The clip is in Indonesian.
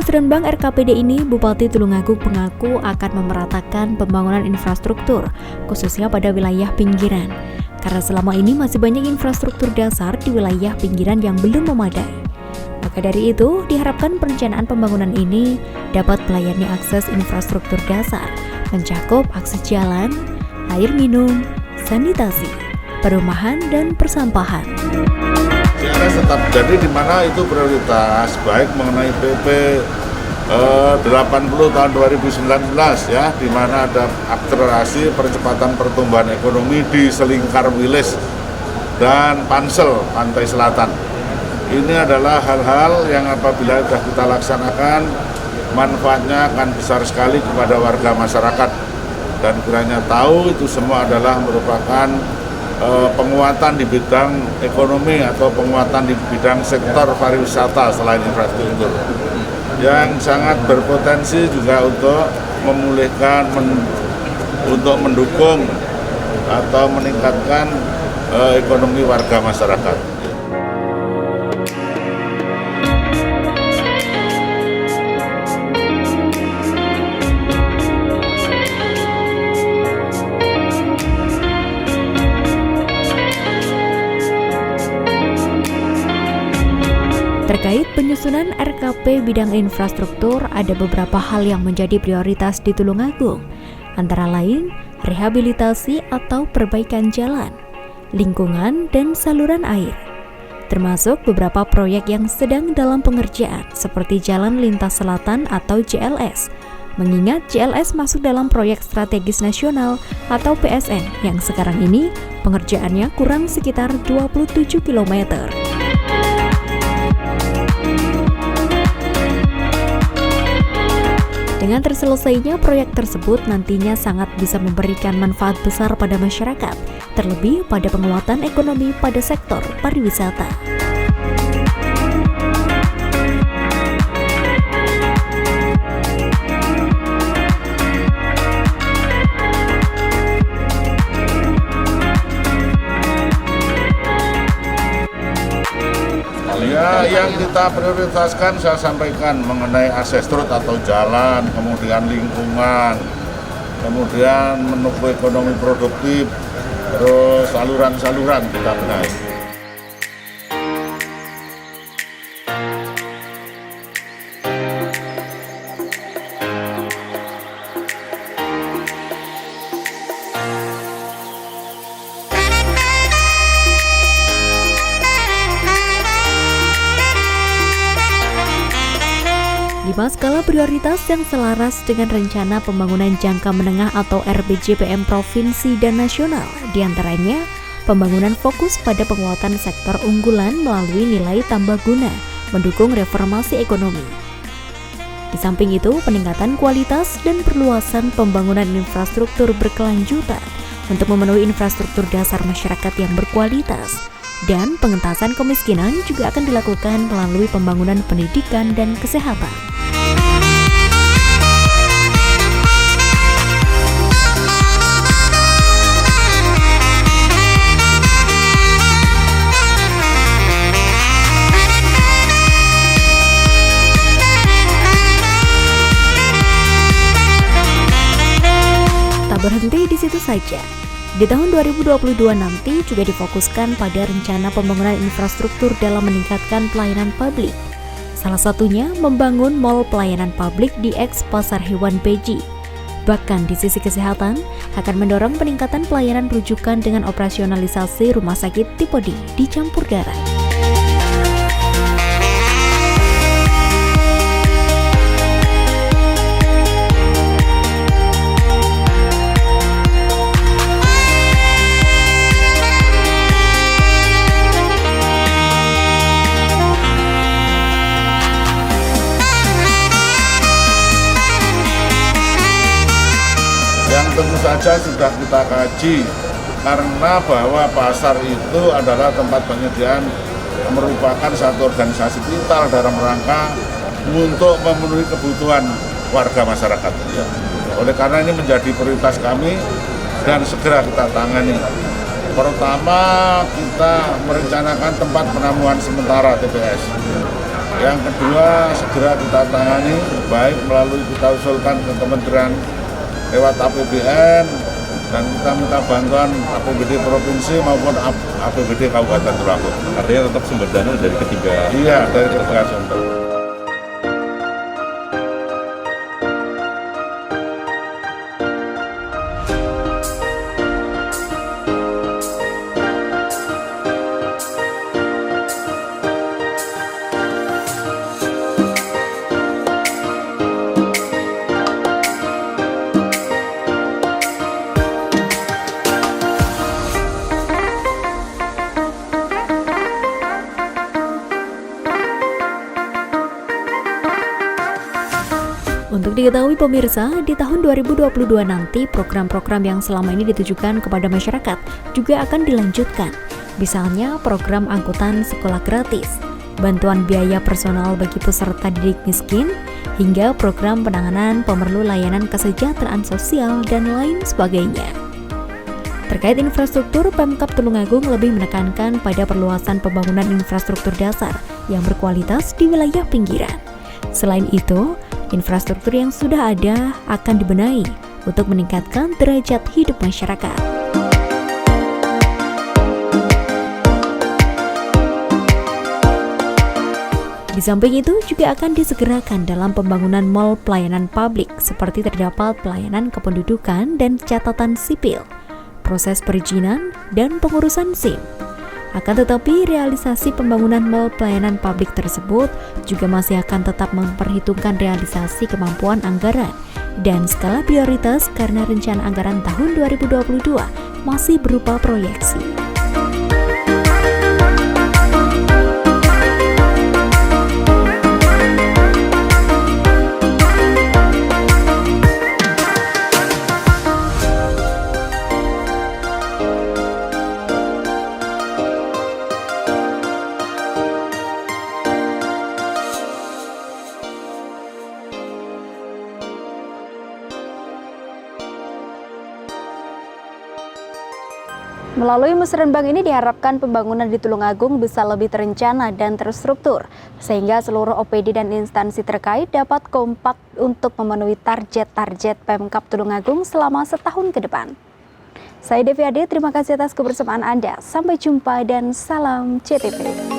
Musrenbang RKPD ini, Bupati Tulungagung mengaku akan memeratakan pembangunan infrastruktur, khususnya pada wilayah pinggiran. Karena selama ini masih banyak infrastruktur dasar di wilayah pinggiran yang belum memadai. Maka dari itu, diharapkan perencanaan pembangunan ini dapat melayani akses infrastruktur dasar, mencakup akses jalan, air minum, sanitasi, perumahan, dan persampahan. CRS tetap jadi di mana itu prioritas, baik mengenai PP 80 tahun 2019 ya, di mana ada akselerasi percepatan pertumbuhan ekonomi di Selingkar Wilis dan Pansel Pantai Selatan. Ini adalah hal-hal yang apabila sudah kita laksanakan, manfaatnya akan besar sekali kepada warga masyarakat. Dan kiranya tahu itu semua adalah merupakan penguatan di bidang ekonomi atau penguatan di bidang sektor pariwisata selain infrastruktur yang sangat berpotensi juga untuk memulihkan, untuk mendukung atau meningkatkan ekonomi warga masyarakat. Terkait penyusunan RKP bidang infrastruktur, ada beberapa hal yang menjadi prioritas di Tulungagung, antara lain rehabilitasi atau perbaikan jalan, lingkungan, dan saluran air. Termasuk beberapa proyek yang sedang dalam pengerjaan, seperti Jalan Lintas Selatan atau JLS, mengingat JLS masuk dalam proyek strategis nasional atau PSN yang sekarang ini pengerjaannya kurang sekitar 27 km. Dengan terselesainya proyek tersebut nantinya sangat bisa memberikan manfaat besar pada masyarakat, terlebih pada penguatan ekonomi pada sektor pariwisata. Ya, yang kita prioritaskan saya sampaikan mengenai akses road atau jalan, kemudian lingkungan, kemudian menumbuh ekonomi produktif, terus saluran-saluran kita benahi. Lima skala prioritas yang selaras dengan rencana pembangunan jangka menengah atau RPJPM provinsi dan nasional, diantaranya pembangunan fokus pada penguatan sektor unggulan melalui nilai tambah guna, mendukung reformasi ekonomi. Di samping itu, peningkatan kualitas dan perluasan pembangunan infrastruktur berkelanjutan untuk memenuhi infrastruktur dasar masyarakat yang berkualitas. Dan pengentasan kemiskinan juga akan dilakukan melalui pembangunan pendidikan dan kesehatan. Tak berhenti di situ saja. Di tahun 2022 nanti juga difokuskan pada rencana pembangunan infrastruktur dalam meningkatkan pelayanan publik. Salah satunya membangun mal pelayanan publik di eks Pasar Hewan Beji. Bahkan di sisi kesehatan akan mendorong peningkatan pelayanan rujukan dengan operasionalisasi rumah sakit tipe D di Campur Darat. Yang tentu saja sudah kita kaji, karena bahwa pasar itu adalah tempat penyediaan, merupakan satu organisasi vital dalam rangka untuk memenuhi kebutuhan warga masyarakat. Oleh karena ini menjadi prioritas kami dan segera kita tangani. Pertama, kita merencanakan tempat penamuan sementara TPS. Yang kedua, segera kita tangani, baik melalui kita usulkan ke kementerian lewat APBN, dan kita minta bantuan APBD provinsi maupun APBD Kabupaten Tulungagung. Artinya tetap sumber dana dari ketiga. Iya, dari ketiga sumber. Untuk diketahui pemirsa, di tahun 2022 nanti program-program yang selama ini ditujukan kepada masyarakat juga akan dilanjutkan. Misalnya program angkutan sekolah gratis, bantuan biaya personal bagi peserta didik miskin, hingga program penanganan pemerlu layanan kesejahteraan sosial dan lain sebagainya. Terkait infrastruktur, Pemkab Tulungagung lebih menekankan pada perluasan pembangunan infrastruktur dasar yang berkualitas di wilayah pinggiran. Selain itu, infrastruktur yang sudah ada akan dibenahi untuk meningkatkan derajat hidup masyarakat. Di samping itu juga akan disegerakan dalam pembangunan mal pelayanan publik seperti terdapat pelayanan kependudukan dan catatan sipil, proses perizinan, dan pengurusan SIM. Akan tetapi, realisasi pembangunan mal pelayanan publik tersebut juga masih akan tetap memperhitungkan realisasi kemampuan anggaran dan skala prioritas karena rencana anggaran tahun 2022 masih berupa proyeksi. Melalui musrenbang ini diharapkan pembangunan di Tulungagung bisa lebih terencana dan terstruktur, sehingga seluruh OPD dan instansi terkait dapat kompak untuk memenuhi target-target Pemkab Tulungagung selama setahun ke depan. Saya Devi Ade, terima kasih atas kebersamaan Anda. Sampai jumpa dan salam CTV.